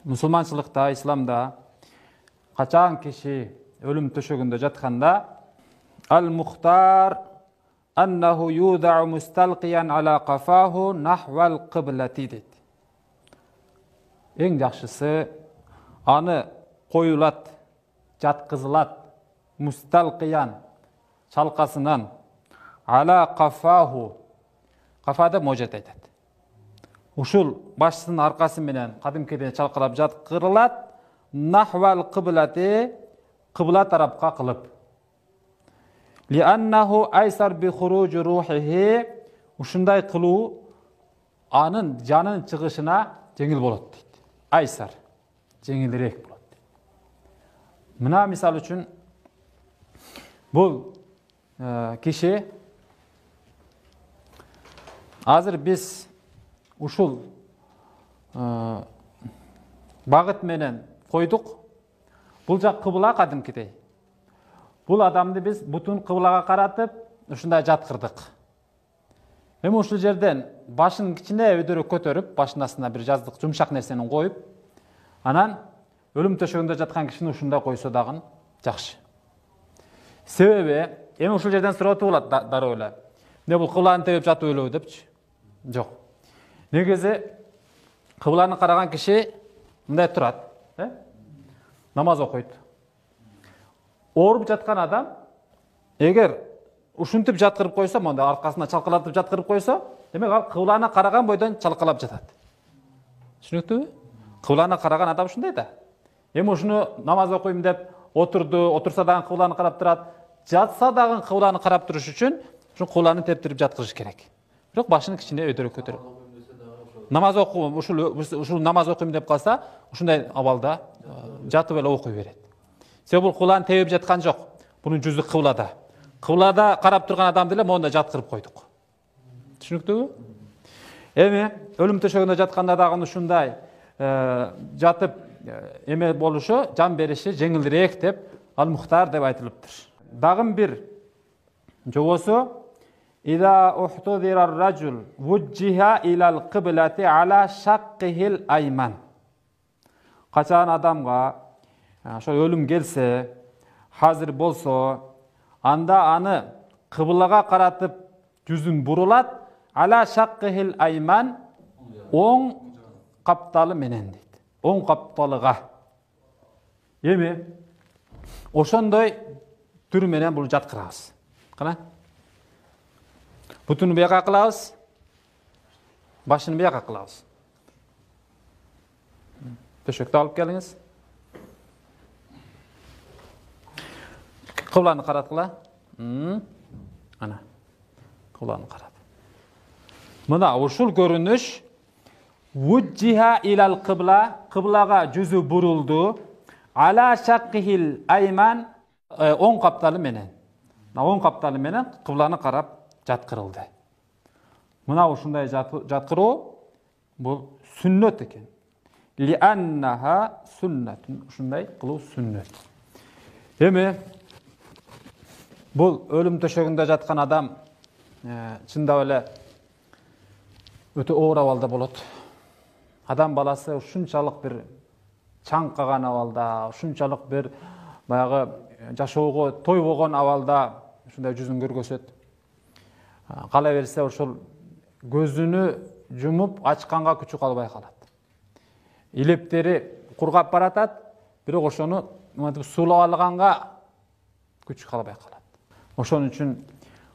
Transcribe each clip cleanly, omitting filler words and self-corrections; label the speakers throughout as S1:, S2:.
S1: Musulmançılıkta, İslamda kaçan kişi ölüm töşөгүндө жатканда al-muhtar annahu yuda'u mustalqiyan ala qafahu nahval qiblati deydi. Eң жакшысы аны коюлат, жаткызылат, mustalqiyan чалкасынан ala qafahu. Qafa деп может айтат. Ушул башчысынын аркасы менен кадимкиден чалкалап жаткырылат, нахвал кыблати, кыбла тарапка кылып. Li'annahu aysar bi khuruji ruhihi, ушундай кылуу анын жанын чыгышына жеңил болот дейт. Aysar, жеңилирээк болот. Мына мисал үчүн бул киши азыр биз ушул багыт менен койдук. Бул жак кыбла кадимкидей. Бул адамды биз бутун кыблага каратып, ушундай жаткырдык. Эми ушул жерден башын кичине өйдөрөк көтөрүп, башынын астына бир жаздык жумшак нерсени коюп, анан өлүм төшөгүндө жаткан кишини ушундай койсо дагы жакшы. Себеби, эми ушул жерден суроо болот дароо эле. Эмне бул кыбланы тебип жатып өлөбү депчи? Жок. Негизи кыбланы караган киши мындай турат, намаз окуйт. Ооруп жаткан адам эгер ушинтип жаткырып койсо, монда аркасына чалкалатып жаткырып койсо, демек ал кыбланы караган бойдон чалкалап жатат. Түшүнүктүбү? Кыбланы караган адам ушундай да. Эми ушуну намаз окуйм деп отурду, отурса дагы кыбланы карап турат, жатса дагы кыбланы карап туруш үчүн ушул кыбланы тептирип жаткырыш керек. Бирок башын кичине өйдөрөк көтөрүп. Намаз окуйм, ушул намаз окуйм деп калса, ушундай абалда жатып эле окуй берет. Себеби бул кыбланы тебип жаткан жок. Бунун жүзү кыблада. Кыблада карап турган адамды эле монда жаткырып койдук. Түшүнүктүбү? Эми өлүм төшөгүндө жатканда дагы ушундай жатып эме болушу, жан бериши жеңилирээк деп ал-мухтар деп айтылыптыр. Дагы бир жобосу İza uhtudira ar-racul wujjiha ilal qiblati ala shaqqihil ayman. Качан адамга ошо өлүм келсе, hazır болсо, анда аны кыблага каратып жүзүн бурулат, ala shaqqihil ayman, оң капталы менен дейт. Оң капталыга. Эми ошондой түр менен бул жаткырабыз. Кана? Butunu bir yaka kılağız, başını bir yaka kılağız. Töşökte alıp geliniz. Kıblanı karat kıla. Ana, kıblanı karat. Mına uşul görünüş, vujjiha ilal kıbla, kıblaga yüzü buruldu, ala shaqqihil ayman, on kaptalı menen. On kaptalı menen kıblanı karap жаткырылды. Мына ушундай жаткыруу бул сүннөт экен. Li'annaha sunnatun. Ушундай кылуу сүннөт. Эми бул өлүм төшөгүндө жаткан адам чындап эле өтө оор абалда болот. Адам баласы ушунчалык бир чаңкаган абалда, ушунчалык бир баягы жашоого тойбогон абалда ушундай жүзүн көргөзөт. Кала берсе ошол көзүнү жумуп ачканга күчү калбай калат. Илептери кургап баратат, бирок ошону суулап алганга күчү калбай калат. Ошон үчүн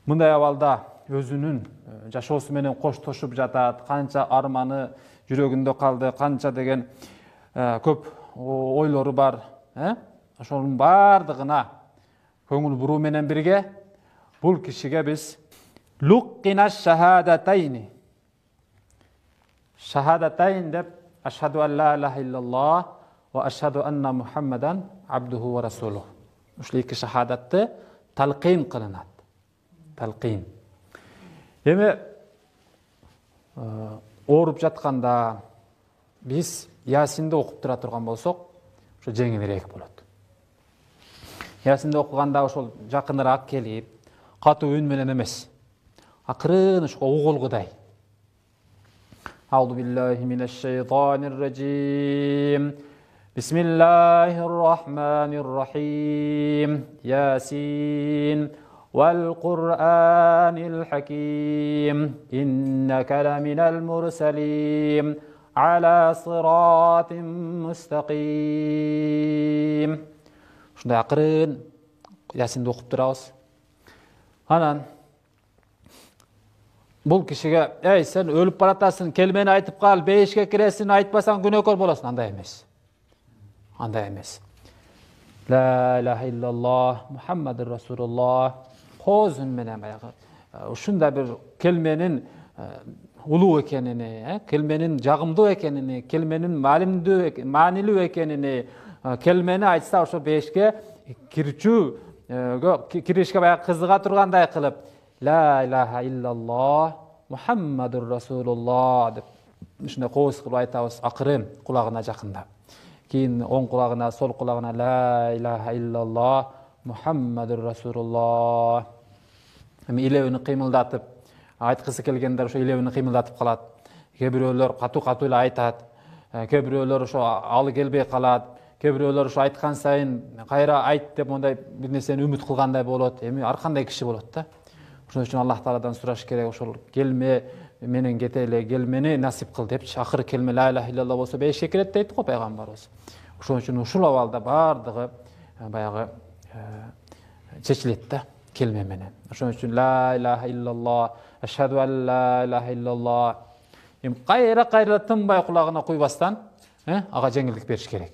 S1: мындай абалда өзүнүн жашоосу менен коштошуп жатат, канча арманы жүрөгүндө калды, канча деген көп ойлору бар, ошонун бардыгына көңүл буруу менен бирге бул кишиге биз luqqina şahadatayn. Şahadatayn deb aşhadu an la ilaha illallah ve aşhadu anna Muhammeden abduhu ve rasuluh. Uşul iki şahadatты talqin kılınat. Talqin. Эми ооруп жатканда биз Ясинди окуп тура турган болсок, ошо жеңилирээк болот. Ясинди окуганда ошол жакыныраак келип, катуу үн менен эмес, акырын ошо оголгудай Euzu billahi mineşşeytanirracim. Bismillahirrahmanirrahim. Yasin vel Kur'anil Hakim. İnneke leminel murselin ala sıratin müstakim. Şunday akırın Yasin'de okup durabız. Anan bul kişiге, ey sen ölüp baratasın, kelimeni aytıp kal, beyişke kiresin, aytpasan günökör bolasın. Anda emes. Anda emes. La ilahe illallah, Muhammedur Resulullah. Kozun menen bayağı. Uşunda bir kelimenin ulu ekenini, kelimenin jagımdуу ekenini, kelimenin manilүү ekenini, kelimeni aytsa ошо бешке kirişke bayağı kızıga turganday kılıp La ilahe illallah Muhammedur Resulullah dep şunda qo'z qilib aytabız akırın kulağına jakında. Keyin oң kulağına, sol kulağına La ilahe illallah Muhammedur Resulullah. Ilebini qıymıldatıp aytqысы kelgenler ошо ilebini qıymıldatıp kalat. Kebiröler qatu-qatu ile aytat. Kebiröler ошо alı gelbey kalat. Kebiröler ошо aytkan sayın kayra ayt dep monday bir nersени ümit kılganday bolot. Эми ар кандай киши болот да. Ошон үчүн Аллах Тааладан сураш керек, ошол келме менен кетеле, келмени насип кыл депчи. Акыры келме ла илаха иллаллах болсо бешке кирет дейт го пайгамбарыбыз. Ошон үчүн ушул абалда бардыгы баягы чечилет да келме менен. Ошон үчүн ла илаха иллаллах, ашхаду ан ла илаха иллаллах. Эми кайра тынбай кулагына куйбастан, ага жеңилдик бериш керек.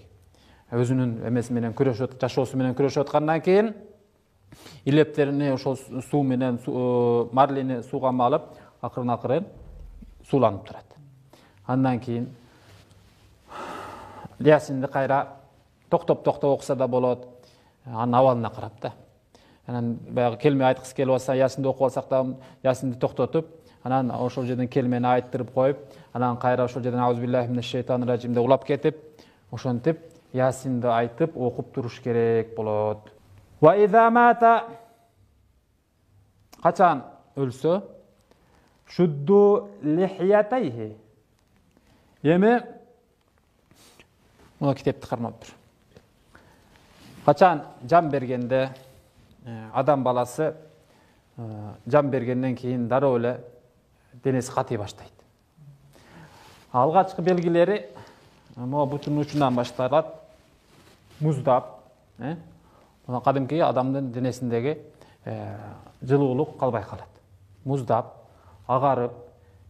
S1: Өзүнүн эмеси менен күрөшөт, жашоосу менен күрөшүп аткандан кийин илептерини ошол суу менен марлени сууга малып, акырын сууланып турат. Андан кийин Ясинди кайра токтоп окуса да болот. Анын абалына карап да. Анан баягы келме айткысы келип атса, Ясинди окуп алсак да, Ясинди токтотуп, анан ошол жерден келмени айттырып коюп, анан кайра ошол жерден Ауз биллахи минеш-шейтанир-ражим деп улап кетип, ошентип Ясинди айтып окуп туруш керек болот. Ва иза мата качан өлсө шудду лихиятайхи. Эми мына китепти кармап тур. Качан жан бергенде адам баласы жан бергенден кийин дароо эле денеси катый баштайт. Алгачкы белгилери могу бутунун учунан башталат, муздап, кадимки адамдын денесиндеги жылуулук калбай калат. Муздап, агарып,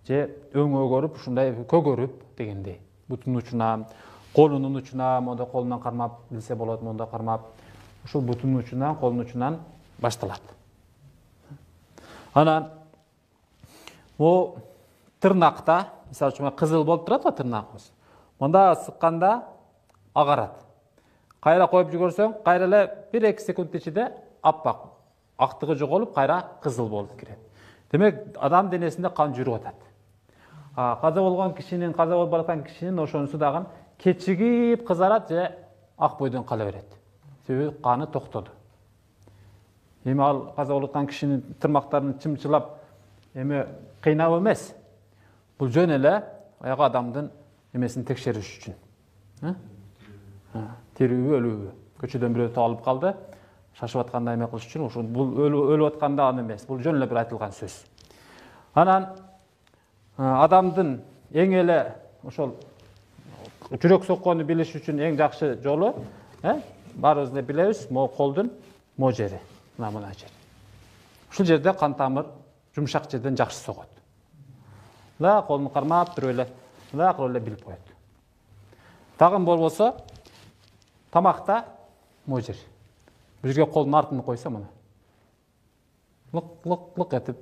S1: же өңү өгөрүп, ушундай көгөрүп дегендей. Бутунун учунан, колунун учунан, монда колунан кармап билсе болот, монда кармап, ушул бутунун учунан, колунун учунан башталат. Анан бул тырнакта, мисалы үчүн кызыл болуп турат го тырнагыбыз. Монда сыкканда агарат. Кайра коюп жүгөрсөң, кайра эле 1-2 секунд ичинде аппак, актыгы жоголуп, кайра кызыл болуп кирет. Демек, адам денесинде кан жүрүп атат. Каза болгон кишинин, каза болуп бараткан кишинин ошонусу дагы кечигип кызарат же ак бойдон кала берет. Себеби каны токтоду. Эми ал каза болуп аткан кишинин тырмактарын чымчылап, эми кыйнап эмес. Бул жөн эле аяк адамдын эмесин текшериш үчүн. Тирүүбү, өлүүбү. Көчөдөн бирөө алып калды, шашып атканда эме кылыш үчүн, ошол бул өлүп атканда аны эмес. Бул жөн эле бир айтылган сөз. Анан адамдын эң эле ошол жүрөк сокконду билиш үчүн эң жакшы жолу, баарыбыз эле билебиз, могу колдун мо жери, мына жер. Ушул жерде кан тамыр жумшак жерден жакшы согот. Да колун кармап туруп эле, да кылып эле билип коет. Тагын болбосо тамакта мо жер. Бул жерге колдун артын койсо мына. Лык этип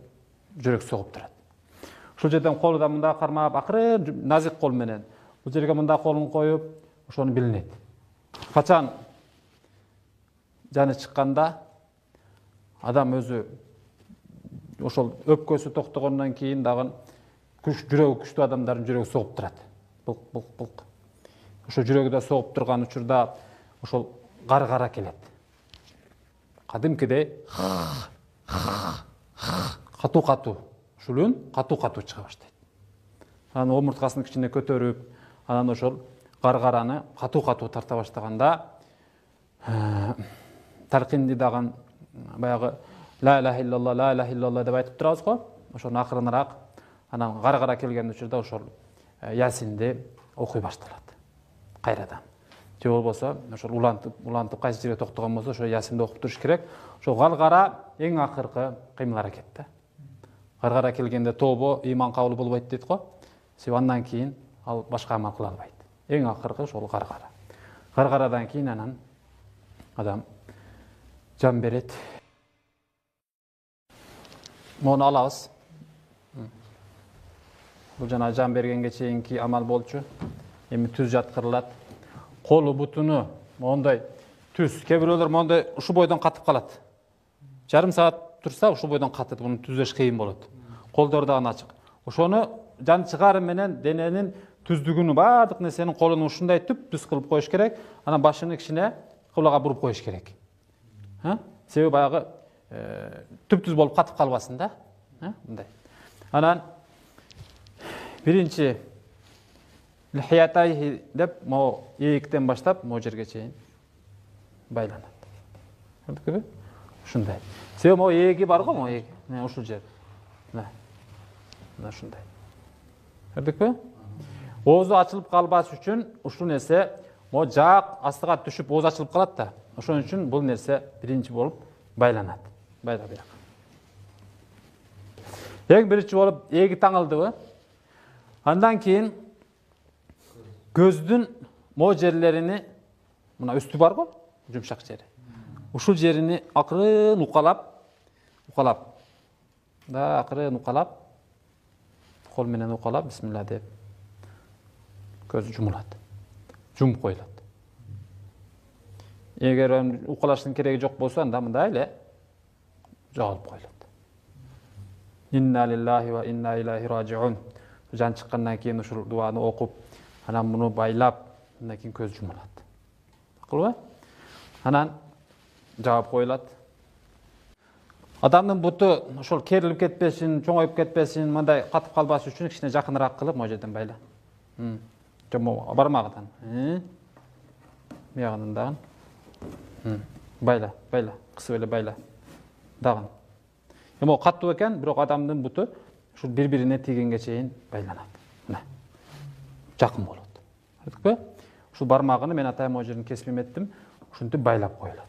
S1: жүрөк согуп турат. Ушул жерден колу да мында кармап, акырын назик кол менен бул жерге мында колун коюп, ошону билинет. Качан жаны чыкканда адам өзү ошол өпкөсү токтогондон кийин дагы жүрөгү күчтүү адамдардын жүрөгү согуп турат. Булк. Ошо жүрөгү да согуп турган учурда ошол гар-гара келет. Кадимкидей катуу-катуу, ушул үн катуу-катуу чыга баштайт. анан омурткасын кичине көтөрүп, анан ошол гаргараны катуу тарта баштаганда талкинди дагы баягы ла илаха иллалла деп айтып турабыз го. Ошону акырыныраак анан гаргара келген учурда ошол Ясинди окуй башталат. Кайрадан. Же болбосо ошол улантып кайсы жерге токтогон болсо ошо Ясинди окуп туруш керек. Ошо гаргара эң акыркы кыймыл аракет да. Гаргара келгенде тобо ыйман кабыл болбойт дейт го. Себеби андан кийин ал башка амал кыла албайт. Эң акыркы ошол гаргара. Гаргарадан кийин анан адам жан берет. Мону алабыз. Бул жана жан бергенге чейинки амал болчу. Эми түз жаткырылат. Колу бутуну мондай түз. Кээ бирөөлөр мондай ушу бойдон катып калат. Жарым саат турса ушу бойдон катат. Муну түзөш кыйын болот. Колдор дагы ачык. Ошону жан чыгары менен дененин түздүгүнү баардык нерсенин колуну ушундай түз кылып коюш керек. Анан башыны кичине кыблага буруп коюш керек. Себеби баягы түз болуп катып калбасын да. Мындай. Анан биринчи лихиятайхи деп мо ийиктен баштап мо жерге чейин байланат. Көрдүкпү? Ушундай. Себеби мо ийиги бар го, мо ийиги. Ушул жер. Мына ушундай. Көрдүкпү? Оозу ачылып калбаш үчүн ушул нерсе мо жаак астыга түшүп ооз ачылып калат да. Ошон үчүн бул нерсе биринчи болуп байланат. Байла бияк. Эң биринчи болуп эги таңылдыбы? Андан кийин көздүн мо жерлерини, мына үстү бар го, жумшак жери. Ушул жерини акырын укалап, да акырын укалап, кол менен укалап, бисмилла деп көз жумулат. Жумуп коюлат. Эгер укалаштын кереги жок болсо, анда мындай эле жаалып коюлат. Инна лиллахи ва инна илайхи ражиун. Жан чыккандан кийин ушул дуаны окуп, анан муну байлап, андан кийин көз жумулат. Акылбы? Анан жаап коюлат. Адамдын буту ошол керилип кетпесин, чоңоюп кетпесин, мындай катып калбаш үчүн кичине жакыныраак кылып, могу жерден байла. Жомо бармагыдан. Биягынан дагы. Байла, кысып эле байла. Дагы. Эми каттуу экен, бирок адамдын буту ушул бири-бирине тийгенге чейин байланат. Мына. Жакын болот. Көрдүкпү? Ушул бармагыны мен атайм могу жерин кесип эметтим, ушинтип байлап коюлат.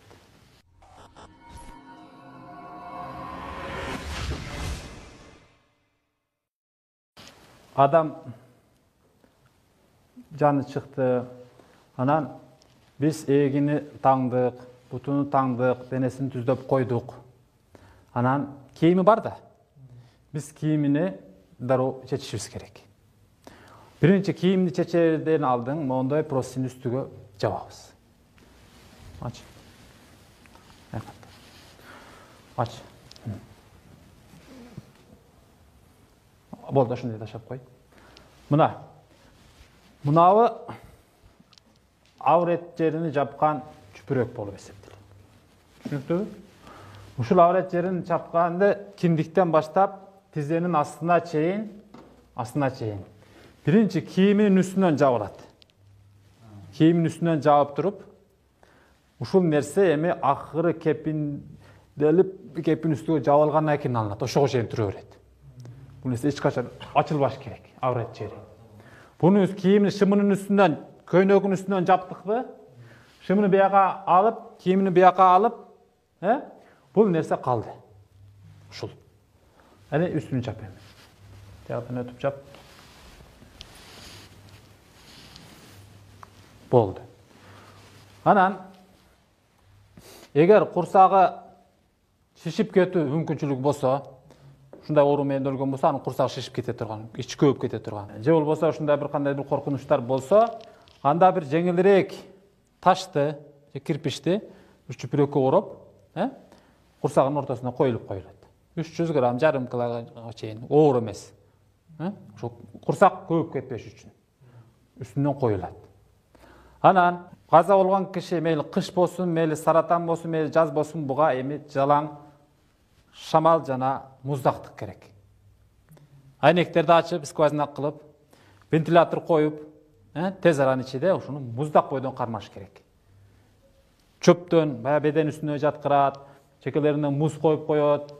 S1: Адам жаны чыкты. Анан биз эгини таңдык, бутуну таңдык, денесин түздөп койдук. Анан кийими бар да. Биз кийимини дароо чечишибиз керек. Биринчи кийимди чечерден алдын моундай простынын үстүгө жабабыз. Ач. Ач. Болду, ошондой ташап кой. Мынабы аврет жерини жапкан чүпүрөк болуп эсептелет. Түшүнүктүүбү? Ушул аврет жерин чапканды киндиктен баштап тизенин астына чейин биринчи кийиминин үстүнөн жабылат. Кийиминин үстүнөн жабып туруп, ушул нерсе эми акыры кепинделип, кепин үстүгө жабылгандан кийин алынат. Ошого чейин тура берет. Бул нерсе эч качан ачылбаш керек, аврет жери. Буну кийимин шымынын үстүнөн, көйнөгүнүн үстүнөн жаптыкпы? Шымыны бияка алып, кийимини бияка алып, бул нерсе калды. Ушул. Эми үстүнү чап эми. Тияктан өтүп чап. Болду. Анан эгер курсагы шишип кетүү мүмкүнчүлүк болсо, ушундай оору менен өлгөн болсо, анын курсагы шишип кете турган, ичи көбүп кете турган. Же болбосо ушундай бир кандай бир коркунучтар болсо, анда бир жеңилирээк ташты же кирпичти чүпүрөккө ороп, курсагынын ортосуна коюлуп коюлат. 300 грамм, жарым килограммга чейин, оор эмес. Ошо курсак көбүп кетпеш үчүн үстүнөн коюлат. Анан каза болгон киши мейли кыш болсун, мейли саратан болсун, мейли жаз болсун, буга эми жалаң шамал жана муздактык керек. Айнектерди ачып, сквозняк кылып, вентилятор коюп, тез аранын ичинде ушуну муздак бойдон кармаш керек. Чөптөн баягы беден үстүнө жаткырат, чекелерине муз коюп коет.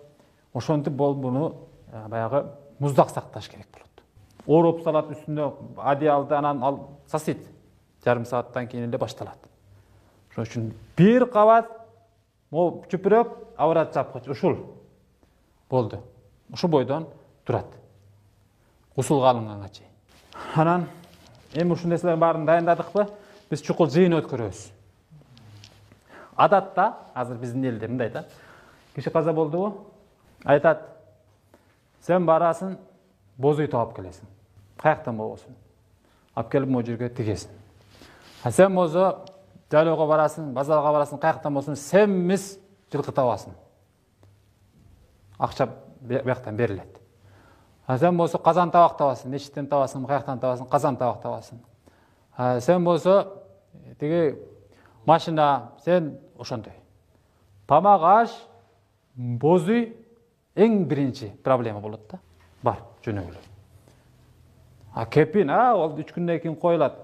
S1: Ошентип буну баягы муздак сакташ керек болот. Ороп салат үстүнө одеялды, анан ал сасыйт. Жарым сааттан кийин эле башталат. Ошон үчүн бир кабат могу чүпүрөк авырат чапкыч ушул болду. Ушу бойдон турат. Гусулга алынганга чейин. Анан эми ушул нерселердин баарын дайындадыкпы? Биз чукул жыйын өткөрөбүз. Адатта азыр биздин элде мындай да. Киши каза болдубу? Айтат: "Сен барасың, боз үй таап келесиң. Каяктан болбосун. Алып келип могу жерге тигесиң. Сен болсо жайлоого барасың, базарга барасың, каяктан болсун семиз жылкы табасың. Акча бияктан берилет. Сен болсо казан табак табасың, мечиттен табасың, каяктан табасың, казан табак табасың. Сен болсо тиги машина, сен ошондой. Тамак аш, боз үй эң биринчи проблема болот да. Бар, жөнөкүлө. Кепин, ол 3 күндөн кийин коюлат.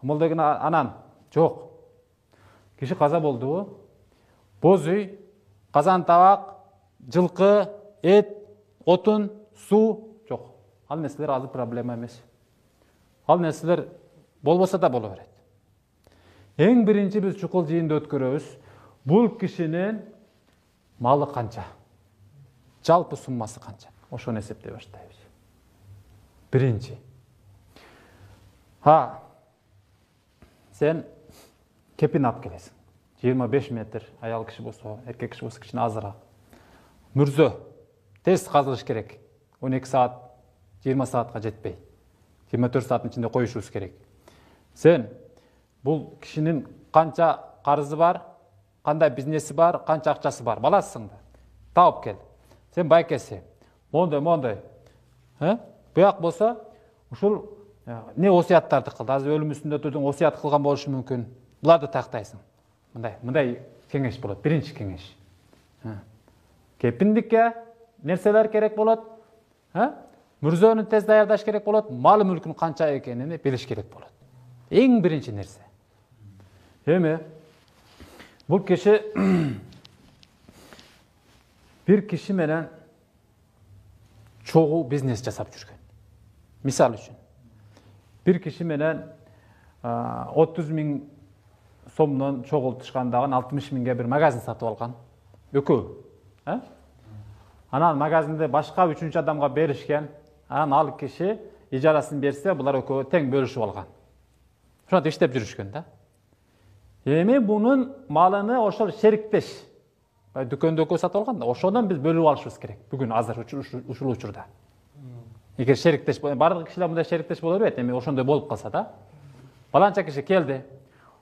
S1: Бул деген анан жок. Киши каза болдубу? Боз үй, казан табак, жылкы, эт, отун, суу жок. Ал нерселер азыр проблема эмес. Ал нерселер болбосо да боло берет. Эң биринчи биз чукул жыйынды өткөрөбүз. Бул кишинин малы канча? Жалпы суммасы канча? Ошону эсептей баштайбыз. Биринчи. Сен кепин алып келесиң. 25 метр, аял киши болсо, эркек киши болсо кичине азыраак. Мүрзө тез казылыш керек. 12 саат, 20 саатка жетпей. 24 сааттын ичинде коюшубуз керек. Сен бул кишинин канча карызы бар, кандай бизнеси бар, канча акчасы бар, баласың да. Таап кел. Сен байкеси. Мондой. Буяк болсо, ушул не осуяттарды кылды. Азыр өлүм үстүндө турдуң осуят кылган болушу мүмкүн. Буларды тактайсың. Мындай кеңеш болот. Биринчи кеңеш. Кепиндикке нерселер керек болот. Мүрзөнү тез даярдаш керек болот. Малы мүлкүн канча экенин билиш керек болот. Эң биринчи нерсе. Эми бул киши бир киши менен чогуу бизнес жасап жүргөн. Мисал үчүн, бир киши менен 30 000 сомдон чогултушкандагы 60 000ге бир магазин сатып алган. Экөө. Анан магазинди башка 3-чү адамга беришкен. Анан ал киши ижарасын берсе, булар экөө тең бөлүшүп алган. Ошондо иштеп жүрүшкөн да. Эми бунун малыны ошол шериктеш дүкөндө экөө сатып алган да. Ошондон биз бөлүп алышыбыз керек. Бүгүн азыр ушул учурда. Эгер шериктеш бардык кишилер мындай шериктеш боло берет, эми ошондой болуп калса да. Баланча киши келди.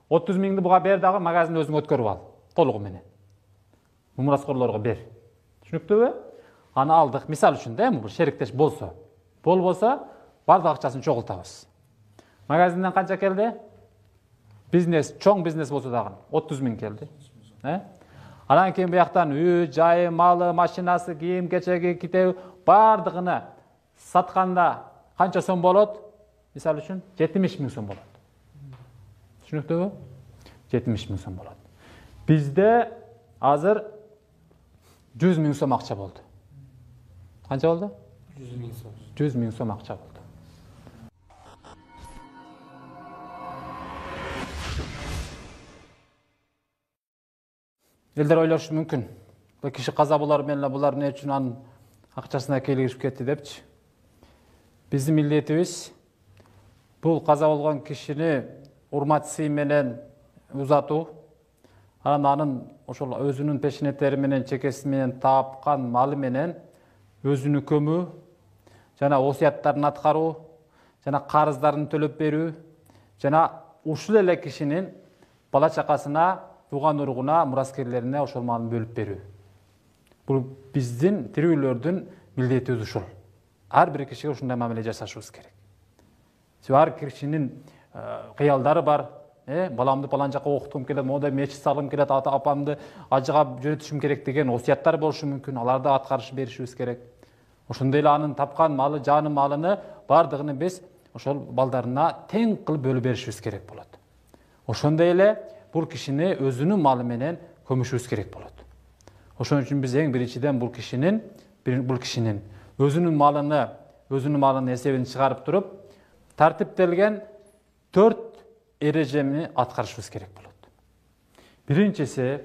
S1: 30 000ди буга бер дагы магазинди өзүң өткөрүп ал. Толугу менен. Мураскорлорго бер. Түшүнүктүүбү? Аны алдык. Мисал үчүн да, бул шериктеш болсо. Болбосо, бардык акчасын чогултабыз. Магазинден канча келди? Бизнес, чоң бизнес болсо дагы 30 000 келди. Анан кийин буяктан үй, жайы, малы, машинасы, кийим, кечеги, китеби бардыгына сатканда канча сом болот? Мисал үчүн 70 000 сом болот. Түшүнүктүүбү? 70 000 сом болот. Бизде азыр 100 000 сом акча болду. Канча болду?
S2: 100 000 сом.
S1: 100 000 сом акча болду. Элдер ойлошу мүмкүн. Бул киши каза болор менен булар эмне үчүн анын акчасына келишип кетти депчи. Биздин милдетибиз бул каза болгон кишини урмат сый менен узатуу, анын ошол өзүнүн пешенеттери менен, чекеси менен тапкан малы менен өзүнү көмүү, жана осуяттарын аткаруу, жана карыздарын төлөп берүү, жана ушул эле кишинин бала чакасына, тууган уругуна, мураскерлерине ошол малын бөлүп берүү. Бул биздин тирүүлөрдүн милдетибиз ушул. Ар бир кишиге ушундай мамиле жасашыбыз керек. Ар кишинин кыялдары бар. Баламды палан жака окутум келет, модай мечит салгым келет, апамды ажыга жөнөтүшүм керек деген осуяттар болушу мүмкүн. Аларды аткарыш беришибиз керек. Ошондой эле анын тапкан малы, жаны малыны бардыгын биз ошол балдарына тең кылып бөлүп беришибиз керек болот. Ошондой эле бул кишини өзүнүн малы менен көмүшүбүз керек болот. Ошон үчүн биз эң биринчиден бул кишинин өзүнүн малынын эсебин чыгарып туруп, тартиптелген 4 эрежени аткарышыбыз керек болот. Биринчиси,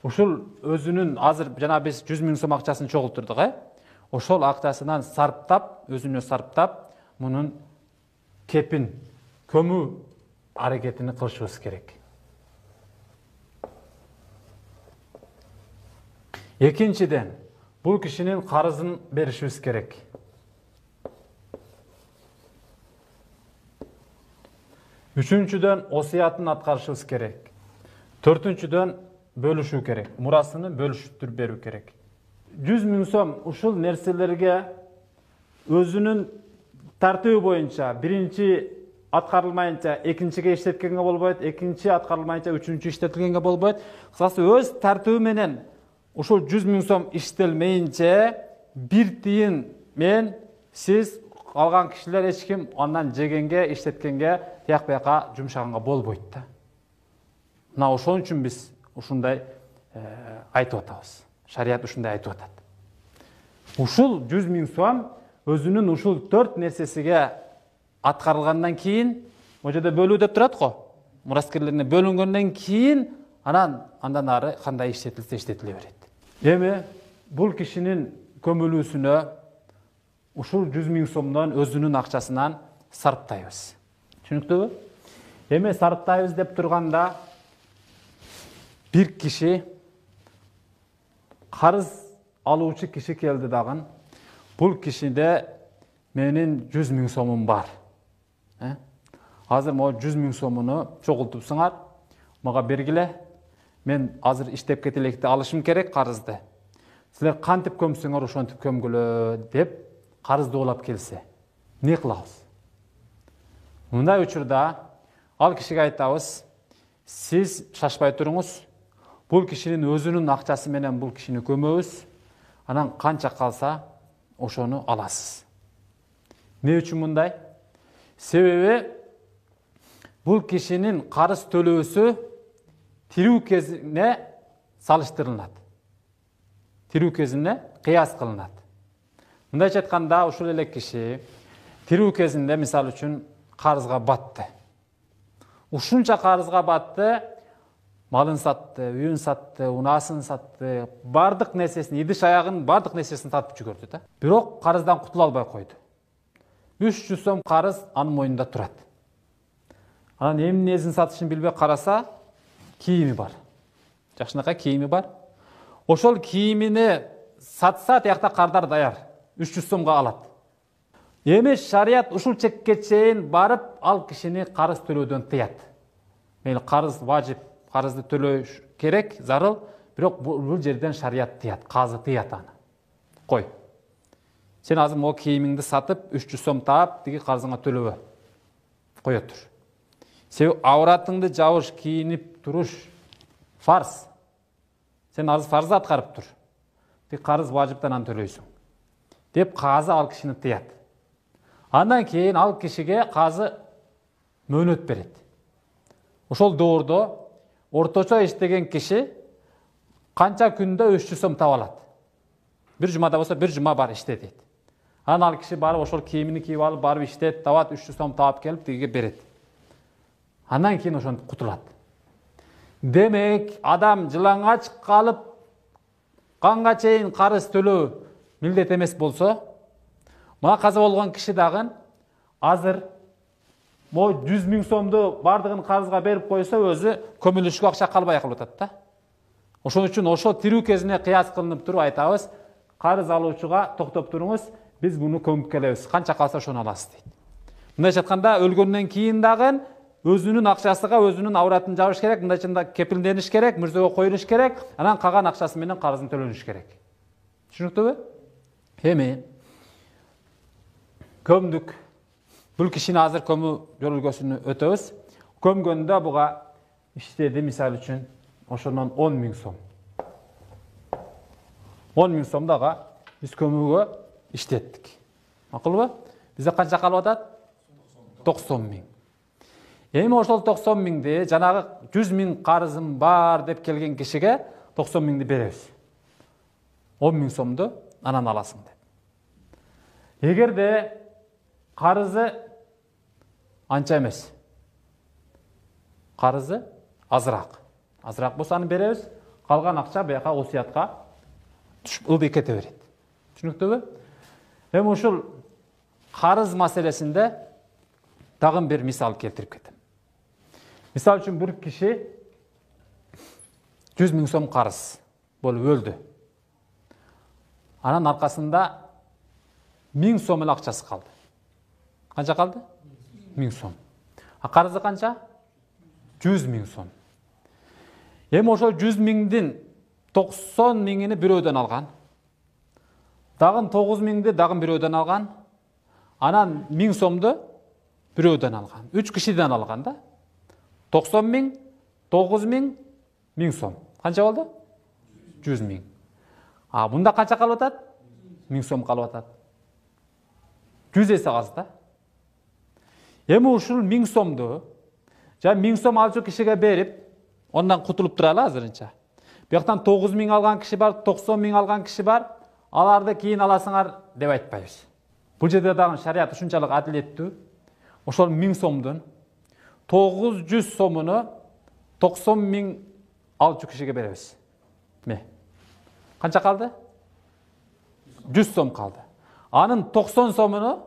S1: ушул өзүнүн азыр жана биз 100 000 сом акчасын чогултурдук, ошол акчасынан өзүнө сарптап, мунун кепин көмүү аракетини кылышыбыз керек. Экинчиден, бул кишинин карызын беришибиз керек. Үчүнчүдөн, осуятын аткарышыбыз керек. Төртүнчүдөн, бөлүшүү керек. Мурасыны бөлүштүрүп берүү керек. 100 000 сом ушул нерселерге өзүнүн тартыгы боюнча биринчи аткарылмайынча экинчиге иштеткенге болбойт, экинчи аткарылмайынча үчүнчү иштетилгенге болбойт. Кысасы өз тартыгы менен ушул 100 000 сом иштелмейинче бир тыйын мен сиз алган кишилер эч ким андан жегенге, иштеткенге, тияк бияка жумшаганга болбойт да. Мына ошон үчүн биз ушундай айтып атабыз. Шарият ушундай айтып атат. Ушул 100 000 сом өзүнүн ушул 4 нерсесиге аткарылгандан кийин, о жерде бөлүү деп турат го. Мураскерлерине бөлүнгөндөн кийин андан ары кандай иштетилсе иштетиле берет. Эми бул кишинин көмүлүүсүнө ушул 100 000 сомдон өзүнүн акчасынан сарптайбыз. Түшүнүктүүбү? Эми сарптайбыз деп турганда бир киши карыз алуучу киши келди дагы. Бул кишиде менин 100 000 сомум бар. Азыр могу 100 000 сомуну чогултупсуңар, мага бергиле. Мен азыр иштеп кетелекти, алышым керек карызды. Силер кантип көмсөңөр ошентип көмгүлө деп карызды улап келсе, эмне кылабыз? Мындай учурда ал кишиге айтабыз, сиз шашпай туруңуз, бул кишинин өзүнүн акчасы менен бул кишини көмөбүз, анан канча калса ошону аласыз. Эмне үчүн мындай? Себеби бул кишинин карыз төлөөсү тирүү кезине салыштырылат. Тирүү кезине кыяс кылынат. Мындайча айтканда, ушул эле киши тирүү кезинде мисалы үчүн карызга батты. Ушунча карызга батты, малын сатты, үйүн сатты, унаасын сатты, бардык нерсесин, идиш аягын бардык нерсесин сатып жүгөрдү да. Бирок карыздан кутула албай койду. 300 сом карыз анын мойнунда турат. Анан эмнесин сатышын билбей караса, кийими бар. Жакшынакай кийими бар. Ошол кийимини сатса, тиякта кардар даяр. 300 сомго алат. Эми шарият ушул чекке чейин барып, ал кишини карыз төлөөдөн тыят. Мейли карыз важип, карызды төлөө керек, зарыл, бирок бул жерден шарият тыят, казы тыят аны. Кой. Сен азыр могу кийимиңди сатып, 300 сом таап, тиги карызыңа төлөбө. Кое тур. Себеби ауратыңды жабыш, кийинип туруш фарз. Сен азыр фарзды аткарып тур. Тиги карыз важиптан аны төлөйсүң. Деп казы ал кишини тыят. Андан кийин ал кишиге казы мөөнөт берет. Ошол доордо орточо иштеген киши канча күндө 300 сом таап алат. Бир жумада болсо бир жума бар иште дейт. Анан ал киши барып ошол кийимини кийип алып, барып иштет, табат, 300 сом таап келип тигиге берет. Андан кийин ошентип кутулат. Демек, адам жылаңач калып канга чейин карыз төлөө милдет эмес болсо, мына каза болгон киши дагы азыр могу 100 000 сомду бардыгын карызга берип койсо, өзү көмүлүшкө акча калбай калып атат да. Ошон үчүн ошо тирүү кезине кыяс кылынып туруп айтабыз, карыз алуучуга токтоп туруңуз, биз буну көмүп келебиз, канча калса ошону аласыз дейт. Мындайча айтканда, өлгөндөн кийин дагы өзүнүн акчасыга өзүнүн ауратын жабыш керек, мындайча кепилдениш керек, мүрзөгө коюлуш керек, анан калган акчасы менен карызын төлөнүш керек. Түшүнүктүүбү? Эми көмдүк. Бул кишини азыр көмүү жөрөлгөсүнө өтөбүз. Көмгөндө буга иштеди, мисалы үчүн, ошондон 10 000 сом. 10 000 сом дагы биз көмүүгө иштеттик. Макулбу? Бизде канча калып атат? 90 миң. Эми ошол 90 миңди жанагы 100 миң карызым бар деп келген кишиге 90 миңди беребиз. 10 миң сомду анан аласың деп. Эгерде карызы анча эмес, карызы азыраак болсо аны беребиз, калган акча бияка осуятка ылдый кете берет. Түшүнүктүүбү? Эми ушул карыз маселесинде дагы бир мисал келтирип кетем. Мисал үчүн бир киши 100 миң сом карыз болуп өлдү. Анан аркасында 1000 сом эле акчасы калды. Канча калды? 1000 сом. А карызы канча? 100 миң сом. Эми ошол 100 миңдин 90 миңини бирөөдөн алган. Дагы 9 миңди дагы бирөөдөн алган. Анан 1000 сомду бирөөдөн алган. 3 кишиден алган да. 90 миң, 9 миң, 1000 сом. Канча болду? 100 миң. А мында канча калып атат? 1000 сом калып атат. 100 эсе аз да. Эми ушул 1000 сомду жа 1000 сом алчу кишиге берип, ондан кутулуп туралы азырынча. Бияктан 9 миң алган киши бар, 90 миң алган киши бар. Аларды кийин аласыңар деп айтпайбыз. Бул жерде дагы шарият ушунчалык адилеттүү. Ошол 1000 сомдун 900 сомуну 90 миң алчу кишиге беребиз. Канча калды? 100 сом калды. Анын 90 сомуну,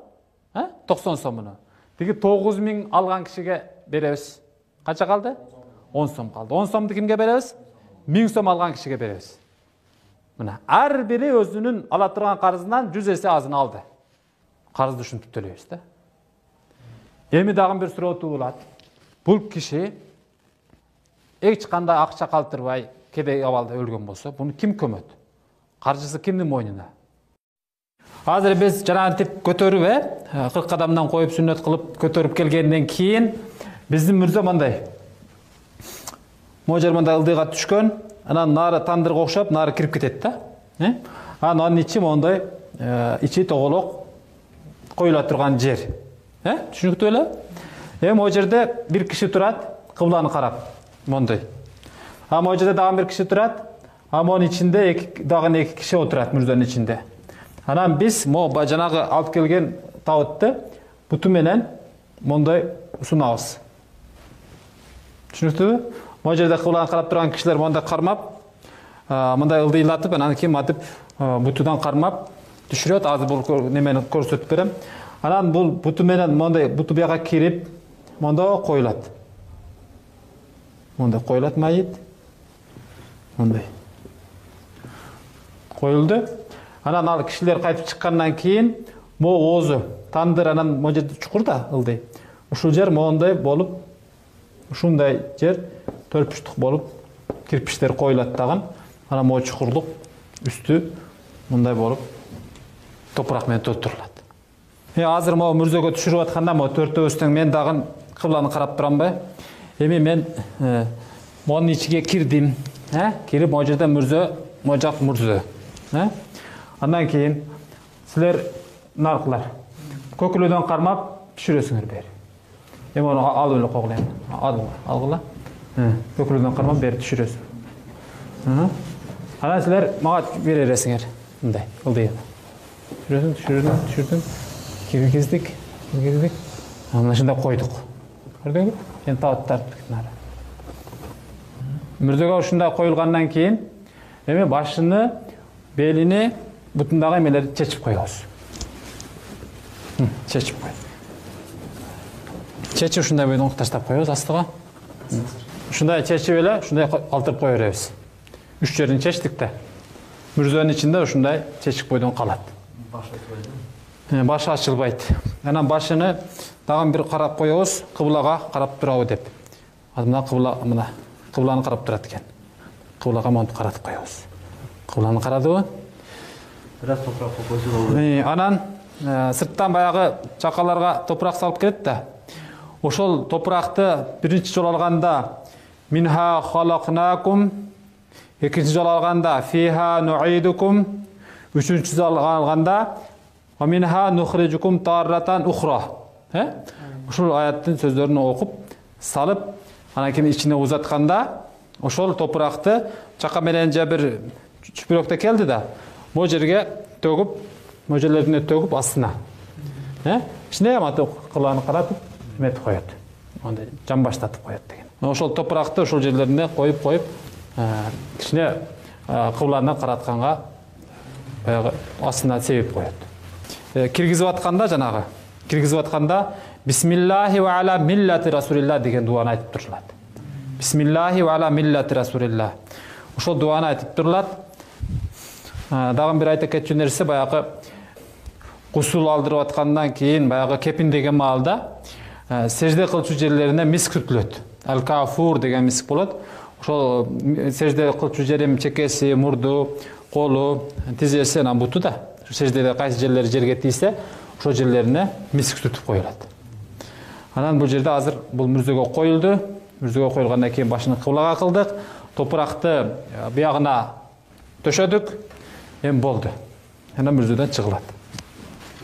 S1: тиги 9 миң алган кишиге беребиз. Канча калды? 10 сом калды. 10 сомду кимге беребиз? 1000 сом алган кишиге беребиз. Мына ар бири өзүнүн ала турган карызынан 100 эсе азын алды. Карызды ушинтип төлөйбүз да. Эми дагы бир суроо туулат. Бул киши эч кандай акча калтырбай кедей абалда өлгөн болсо, буну ким көмөт? Каржысы кимдин мойнуна? Азыр биз жанагынтип көтөрүп, 40 кадамдан коюп сүннөт кылып көтөрүп келгенден кийин биздин мүрзө мындай. Можер мындай ылдыйга түшкөн, анан нары тандырга окшоп, нары кирип кетет да. Анын ичи мондай, ичи тоголок коюла турган жер. Түшүнүктүү эле? Эми могу жерде бир киши турат, кыбланы карап, мондай. Могу жерде дагы бир киши турат, монун ичинде дагы 2 киши отурат мүрзөнүн ичинде. Анан биз могу жанагы алып келген табытты буту менен мондай сунабыз. Түшүнүктүүбү? Могу жерде кыбланы карап турган кишилер мондай кармап, мындай ылдыйлатып, анан кийин атып бутудан кармап түшүрөт. Азыр бул немени көрсөтүп берем. Анан бул буту менен мондай буту бияка кирип, монда коюлат. Монда коюлат майыт. Мондай. Коюлду. Анан ал кишилер кайтып чыккандан кийин могу оозу тандыр, анан могу жерде чукур да ылдый. Ушул жер мондай болуп, ушундай жер төрпүштүк болуп, кирпиштер коюлат дагы. Анан могу чукурлук үстү мындай болуп топурак менен толтурулат. Азыр могу мүрзөгө түшүрүп атканда могу төртөөбүз мен дагы кыбланы карап турамбы? Эми мен монун ичиге кирдим. Кирип могу жерде мүрзө, могу жак мүрзө. Андан кийин силер наркылар көкүлөдөн кармап түшүрөсүңөр бери. Эми аны алып эле койгула эми. Алгыла. Көкүлөдөн кармап бери түшүрөсүң. Анан силер мага бере бересиңер. Мындай, ылдый. Түшүрдүм. Киргиздик. Анан ушундай койдук. Көрдүңбү? Сен табыттар нары. Мүрзөгө ушундай коюлгандан кийин эми башыны, белини, бутундагы эмелерди чечип коебуз. Чечип кой. Чечип ушундай бойдон таштап коебуз астыга. Ушундай чечип эле, ушундай калтырып кое беребиз. 3 жерин чечтик да. Мүрзөнүн ичинде ушундай чечик бойдон калат. Башы ачылбайт. Анан башыны дагы бир карап коебуз, кыблага карап турабы деп. Мына кыбла, мына кыбланы карап турат экен. Кыблага монтуп каратып коебуз. Кыбланы карадыбы?
S2: Бираз топурак койсо.
S1: Анан сырттан баягы чакаларга топурак салып келет да. Ошол топуракты биринчи жолу алганда минха халакнакум, экинчи жолу алганда фиха нуидукум, үчүнчү жолу алганда ва минха нухриджукум таррatan ухра. ушул аяттын сөздөрүн окуп салып, анан кийин ичине узатканда ошол топуракты чака менен же бир чүпүрөктө келди да, могу жерге төгүп, могу жерлерине төгүп астына. Ичине аматы кыбланы каратып, эметип коет. Андай жамбаштатып коет деген. Ошол топуракты ошол жерлерине коюп, кичине кыбланы каратканга баягы астына себеп коет. Киргизип атканда жанагы, Бисмиллахи ва аля миллати Расулилла деген дуаны айтып турулат. Бисмиллахи ва аля миллати Расулилла. Ошол дуаны айтып турулат. Дагы бир айта кетчү нерсе, баягы гусул алдырып аткандан кийин, баягы кепин деген маалда сежде кылчу жерлерине миск сүртүлөт. Ал-кафур деген миск болот. Ошол сежде кылчу жерим чекеси, мурду, колу, тизеси, анан буту да. Сеждеде кайсы жерлери жерге тийсе, ошол жерлерине миск сүртүп коюлат. Анан бул жерде азыр бул мүрзөгө коюлду. Мүрзөгө коюлгандан кийин башын кыблага кылдык. Топуракты биягына төшөдүк. Эми болду. Анан мүрзөдөн чыгылат.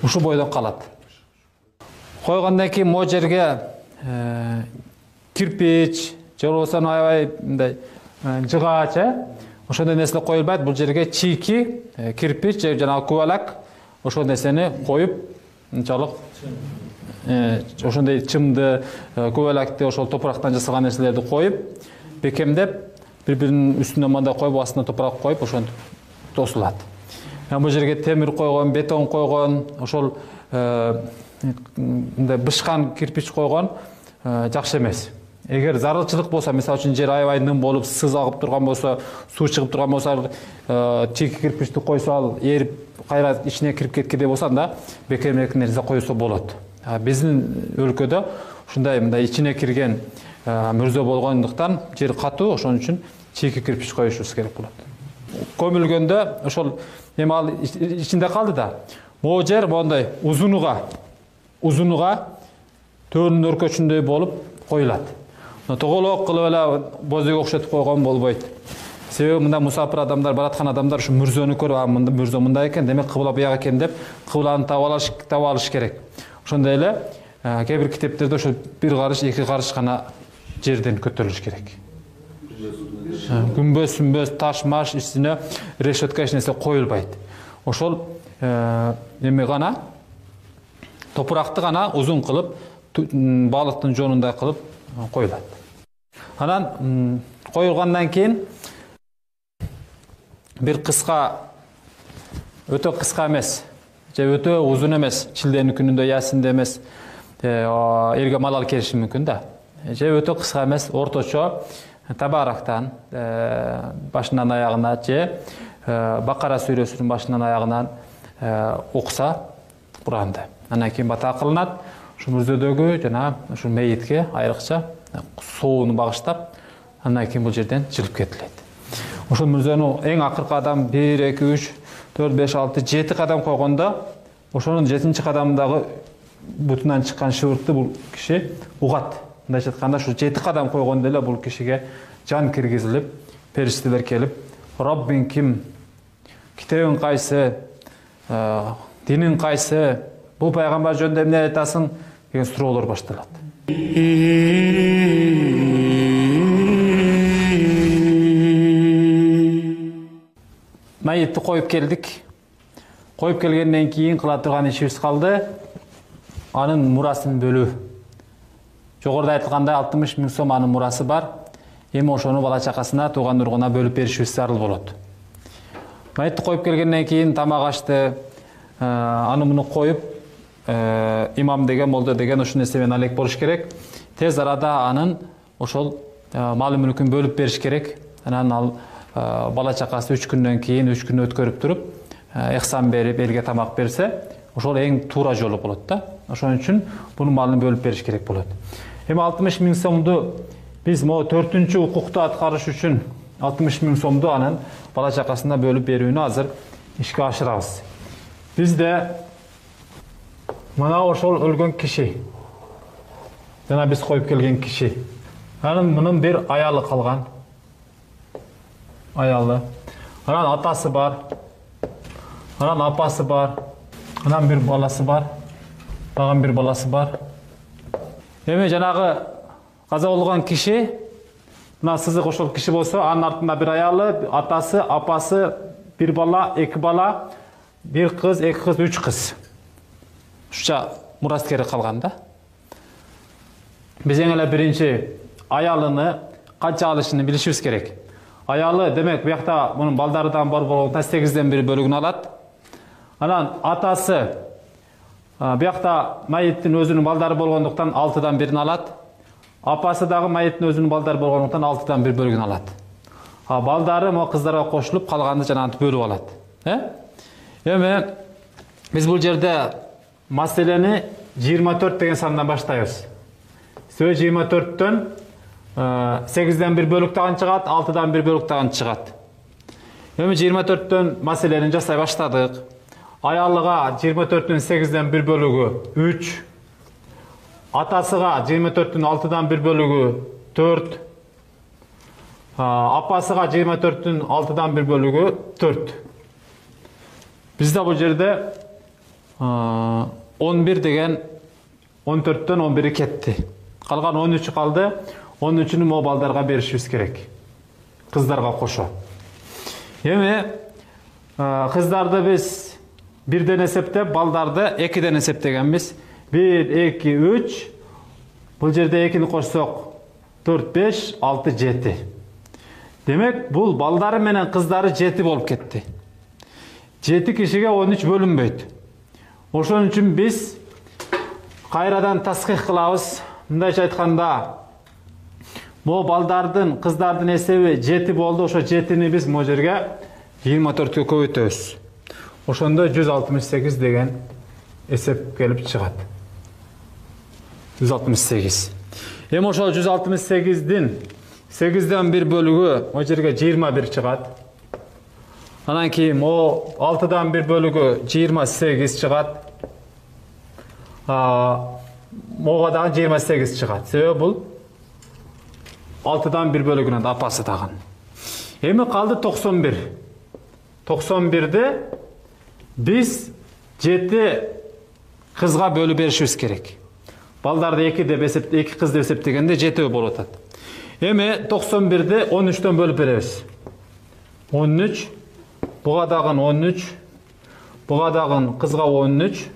S1: Ушу бойдон калат. Койгондон кийин могу жерге кирпич, же болбосо аябай мындай жыгач, ошондой нерсе коюлбайт. Бул жерге чийки, кирпич же жанагы кубалак ошол нерсени коюп, мынчалык ошондой чымды, кубалакты, ошол топурактан жасалган нерселерди коюп, бекемдеп, бири-биринин үстүнө мындай коюп, астына топурак коюп, ошентип тосулат. Бул жерге темир койгон, бетон койгон, ошол мындай бышкан кирпич койгон жакшы эмес. Эгер зарылчылык болсо, мисалы үчүн жер аябай ным болуп, сыз агып турган болсо, суу чыгып турган болсо, чийки кирпичти койсо ал эрип, кайра ичине кирип кеткендей болсо, анда бекемирээк нерсе коюлса болот. Биздин өлкөдө ушундай мындай ичине кирген мүрзө болгондуктан жер катуу, ошон үчүн чийки кирпич коюшубуз керек болот. Көмүлгөндө ошол эми ал ичинде калды да. Могу жер мондай узунуга төрүнүн өркөчүндөй болуп коюлат. Тоголок кылып эле бозойго окшотуп койгон болбойт. Себеби мында мусафир адамдар, бараткан адамдар ушу мүрзөнү көрүп, мында мүрзө мындай экен, демек кыбла бияк экен деп кыбланы таап алыш керек. Ошондой эле кээ бир китептерде ошо бир карыш, эки карыш гана жерден көтөрүлүш керек. Күмбөз, таш-маш үстүнө решетка эч нерсе коюлбайт. Ошол эми гана топуракты гана узун кылып, балыктын жонундай кылып коюлат. Анан коюлгандан кийин бир кыска, өтө кыска эмес, же өтө узун эмес, чилденин күнүндө, ясинде эмес, элге малал келиши мүмкүн да. Же өтө кыска эмес, орточо Табарактан башынан аягына, же Бакара сүрөсүнүн башынан аягынан окуса Куранды. Анан кийин бата кылынат. Ушу мүрзөдөгү жана ушу мейитке айрыкча сууну багыштап, андан кийин бул жерден жылып кетилет. Ошол мүрзөнү эң акыркы адам 1, 2, 3, 4, 5, 6, 7 кадам койгондо, ошонун 7-чи кадамындагы бутунан чыккан шыбыртты бул киши угат. Мындайча айтканда, ушу 7 кадам койгондо эле бул кишиге жан киргизилип, периштелер келип, Роббиң ким, китебиң кайсы, динин кайсы, бул пайгамбар жөнүндө эмне айтасың деген суроолор башталат. Майытты коюп келдик. Коюп келгенден кийин кыла турган ишибиз калды. Анын мурасын бөлүү. Жогоруда айтылгандай 60 000 сом анын мурасы бар. Эми ошону бала чакасына, тууган ургуна бөлүп беришибиз зарыл болот. Майытты коюп келгенден кийин тамак ашты, аны муну коюп, имам деген, молдо деген ушул нерсемен алек болуш керек. Тез арада анын ошол малы мүлкүн бөлүп бериш керек. Анан ал бала чакасы 3 күндөн кийин, 3 күн өткөрүп туруп, эхсан берип, элге тамак берсе, ошол эң туура жолу болот да. Ошон үчүн бунун малын бөлүп бериш керек болот. Эми 60 000 сомду биз могу 4-чү укукту аткарыш үчүн 60 000 сомду анын бала чакасына бөлүп берүүнү азыр ишке ашырабыз. Бизде мына ошол өлгөн киши, жана биз коюп келген киши, анын мунун бир аялы калган. Аялы. Анан атасы бар. Анан апасы бар. Анан бир баласы бар. Дагы бир баласы бар. Эми жанагы каза болгон киши, мына сызык ошол киши болсо, анын артында бир аялы, атасы, апасы, бир бала, эки бала, бир кыз, эки кыз, үч кыз. Ушча мураскери калган да. Биз эң эле биринчи аялыны канча алышын билишибиз керек. Аялы, демек, буякта мунун балдарыдан бар болгондуктан 8ден 1 бөлүгүн алат. Анан атасы буякта майыттын өзүнүн балдары болгондуктан 6дан 1-ин алат. Апасы дагы майыттын өзүнүн балдары болгондуктан 6дан 1 бөлүгүн алат. Балдары мо кыздарга кошулуп калганды жанагынтип бөлүп алат. Эми биз бул жерде маселени 24 деген сандан баштайбыз. 24-төн 8ден 1 бөлүк дагы чыгат, 6дан 1 бөлүк дагы чыгат. Эми 24-төн маселени жасай баштадык. Аялыга 24-төн 8ден 1 бөлүгү 3, атасыга 24-төн 6дан 1 бөлүгү 4, апасыга 24-төн 6дан 1 бөлүгү 4. Бизде бул жерде 11 деген 14-төн 11 кетти. Калган 13 калды. 13-үнү мо балдарга беришибиз керек. Кыздарга кошо. Эми кыздарды биз 1ден эсептеп, балдарды 2ден эсептегенбиз. 1, 2, 3. Бул жерде 2-ни кошсок 4, 5, 6, 7. Демек, бул балдары менен кыздары 7 болуп кетти. 7 кишиге 13 бөлүнбөйт. Ошон үчүн биз кайрадан таских кылабыз. Мындайча айтканда, мо балдардын, кыздардын эсеби 7 болду. Ошо 7-ни биз мо жерге 24-кө көбөйтөбүз. Ошондо 168 деген эсеп келип чыгат. 168. Эми ошол 168-дин 8ден 1 бөлүгү мо жерге 21 чыгат. Анан кийин мо 6дан 1 бөлүгү 28 чыгат. Мога дагы 28 чыгат. Себеби бул 6дан 1 бөлүгүнөн апасы дагы. Эми калды 91. 91-ди биз 7 кызга бөлүп беришибиз керек. Балдарды 2 деп эсептегенде, 2 кыз деп эсептегенде 7 болуп атат. Эми 91-ди 13-төн бөлүп беребиз. 13, буга дагы 13, буга дагы кызга 13,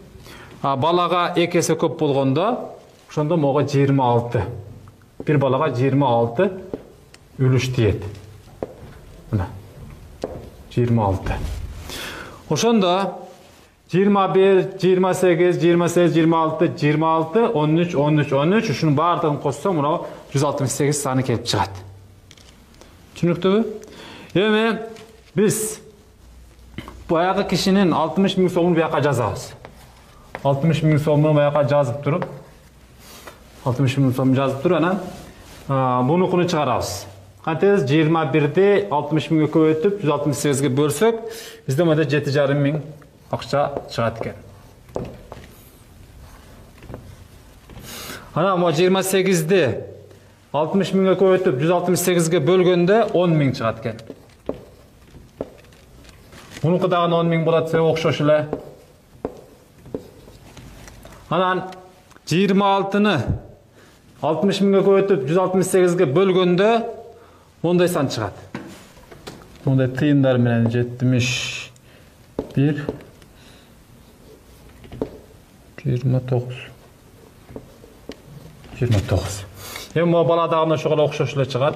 S1: балага 2 эсе көп болгондо, ошондо мога 26. Bir балага 26 үлүш тиет. Мына 26. Ошондо 21, 28, 28, 26, 26, 13, 13, 13 ушунун баардыгын кошсо мына 168 саны келип чыгат. Түшүнүктүүбү? Эми биз баягы кишинин 60 000 сомун буяка жазабыз. 60 000 сомун буяка жазып туруп 60 000 сом жазып туруп анан бунукуну чыгарабыз. Кантебиз 21-ди 60 000ге көбөйтүп 168ге бөлсөк, бизде мында 7,5 миң акча чыгат экен. Анан мо 28-ди 60 000ге көбөйтүп 168ге бөлгөндө 10 миң чыгат экен. Мунуку дагы 10 миң болот, себеби окшош эле. Анан 26-ны 60 000ге көбөйтүп 168ге бөлгөндө мондай сан чыгат. Мондай тыйындар менен 71 29. Эми могу бала дагы ошого окшош эле чыгат.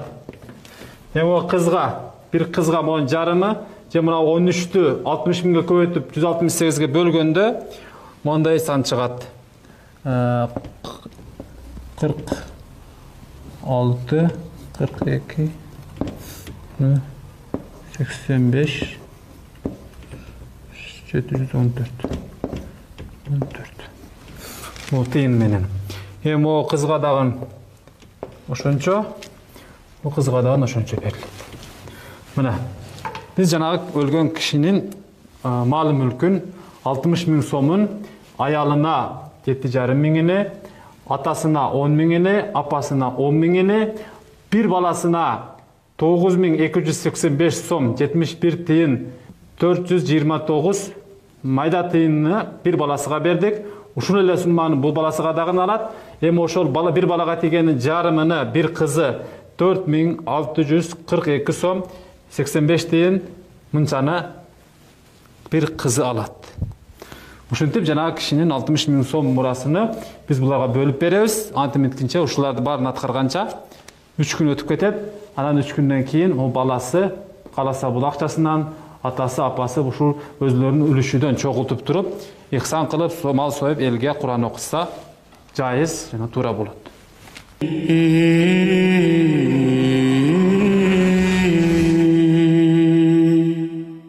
S1: Эми могу кызга, бир кызга монун жарымы, же мына 13-тү 60 000ге көбөйтүп 168ге бөлгөндө мондай сан чыгат. 46, 42, 85, 714. Бул тыйын менен. Эми могу кызга дагы ошончо, бул кызга дагы ошончо берилет. Мына биз жанагы өлгөн кишинин мал мүлкүн 60 000 сомун аялына 7,5 миңини, атасына 10 миңини, апасына 10 миңини, bir баласына 9285 сом 71 тыйын 429 майда тыйынны bir баласыга бердик. ушул эле сумманы бул баласыга дагы алат. Эми ошол бала бир балага тийгенин жарымыны бир кызы 4642 сом 85 тиын мынчаны бир кызы алат. Ушинтип жанагы кишинин 60 000 сом мурасыны биз буларга бөлүп беребиз. Антиметкинче ушуларды баарын аткарганча 3 күн өтүп кетет. Анан 3 күндөн кийин ол баласы каласа бул акчасынан атасы, апасы ушул өзлөрүнүн үлүшүдөн чогултуп туруп, ихсан кылып, мал союп элге Куран окуса жайыз жана туура болот.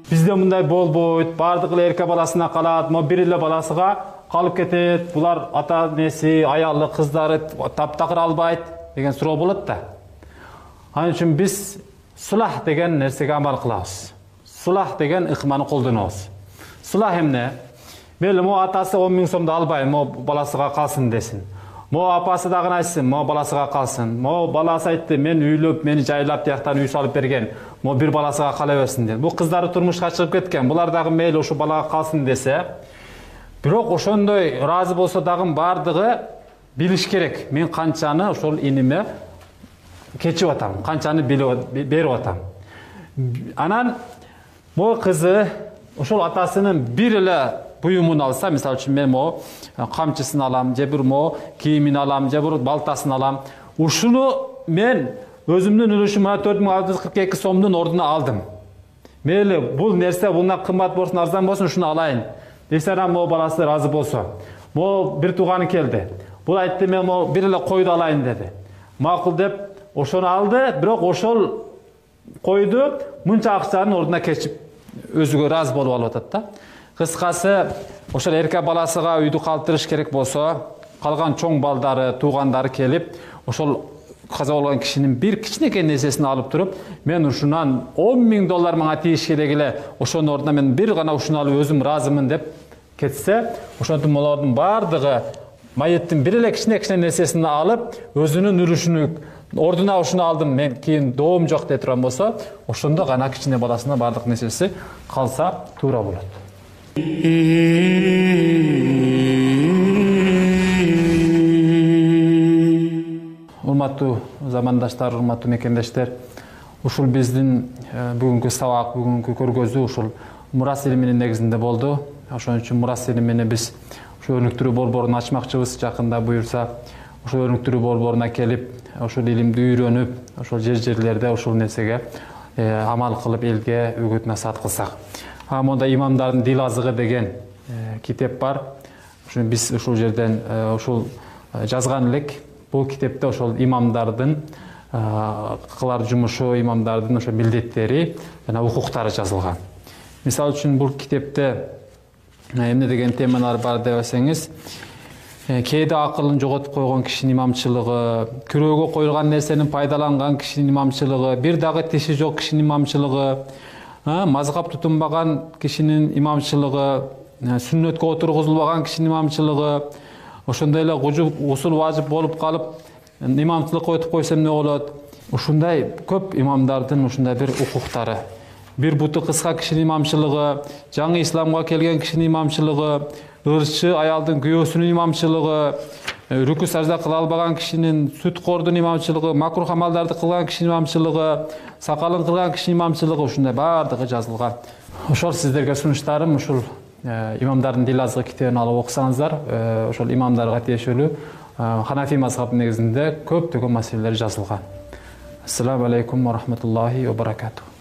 S1: Бизде мындай болбойт, бардыгы эле эрке баласына калат, бир эле баласыга калып кетет. Булар ата энеси, аялы, кыздары таптакыр албайт деген суроо болот да. Анын үчүн биз сулах деген нерсеге амал кылабыз. Сулах деген ыкманы колдонобуз. Сулах эмне? Мейли мо атасы 10 000 сомду албайм, мо баласыга калсын десин. Мо апасы дагы айтсын, мо баласыга калсын. Мо баласы айтты, мен үйлөп, мени жайлап тияктан үй салып берген. Мо бир баласыга кала берсин деп. Бул кыздары турмушка чыгып кеткен. Булар дагы мейли ошо балага калсын десе, бирок ошондой ыраазы болсо дагы бардыгы билиш керек. Мен канчаны ошол иниме кечип атам, канчаны берип атам. Анан мо кызы ошол атасынын бир эле буюмун алса, мисалы үчүн мен мо камчысын алам, же бир мо кийимин алам, же бир балтасын алам. Ушуну мен өзүмдүн үлүшүм 4642 сомдун ордуна алдым. Мейли бул нерсе булна кымбат болсун, арзан болсун, ушуну алайын. Десе мо баласы ыраазы болсо. Мо бир тууганы келди. Бул айтты, мен мо бир эле койду алайын деди. Макул деп ошону алды, бирок ошол койду мынча акчанын ордуна кечип өзүгө ыраазы болуп алып атат да. Кыскасы, ошол эрке баласыга үйдү калтырыш керек болсо, калган чоң балдары, туугандары келип, ошол каза болгон кишинин бир кичинекей нерсесин алып туруп, мен ушунан 10 000 доллар мага тийиш керек эле, ошонун ордуна мен бир гана ушуну алып өзүм ыраазымын деп кетсе, ошентип молордун бардыгы майыттын бир эле кичине нерсесин алып, өзүнүн үлүшүнү ордуна ушуну алдым, мен кийин доом жок деп турган болсо, ошондо гана кичине баласына бардык нерсеси калса туура болот. Урматтуу замандаштар, урматтуу мекендештер, ушул биздин бүгүнкү сабак, бүгүнкү көргөзүү ушул мурас илиминин негизинде болду. Ошон үчүн мурас илимини биз ушул өнүктүрүү борборун ачмакчыбыз, жакында буюрса. Ошол өнүктүрүү борборуна келип, ошол илимди үйрөнүп, ошол жерлерде ошол нерсеге амал кылып элге үгүт насаат кылсак. Монда имамдардын дил азыгы деген китеп бар. Ошону биз ушул жерден ушул жазган элек. Бул китепте ошол имамдардын кылар жумушу, имамдардын ошо милдеттери жана укуктары жазылган. Мисалы үчүн бул китепте эмне деген темалар бар десеңиз, кээде акылын жоготуп койгон кишинин имамчылыгы, күрөөгө коюлган нерсенин пайдаланган кишинин имамчылыгы, бир дагы тиши жок кишинин имамчылыгы, мазгап тутунбаган кишинин имамчылыгы, сүннөткө отургузулбаган кишинин имамчылыгы, ошондой эле усул важип болуп калып, имамчылыкка өтүп койсо эмне болот? Ушундай көп имамдардын ушундай бир укуктары. Бир буту кыска кишинин имамчылыгы, жаңы исламга келген кишинин имамчылыгы, ырчы аялдын күйөөсүнүн имамчылыгы, рүкү сажда кыла албаган кишинин, сүткордун имамчылыгы, макрух амалдарды кылган кишинин имамчылыгы, сакалын кылган кишинин имамчылыгы, ушундай баардыгы жазылган. Ошол сиздерге сунуштарым ушул имамдардын дил азыгы китебин алып окусаңыздар, ошол имамдарга тиешелүү Ханафи мазхабы негизинде көптөгөн маселелер жазылган. Ассаламу алейкум ва рахматуллахи ва баракатух.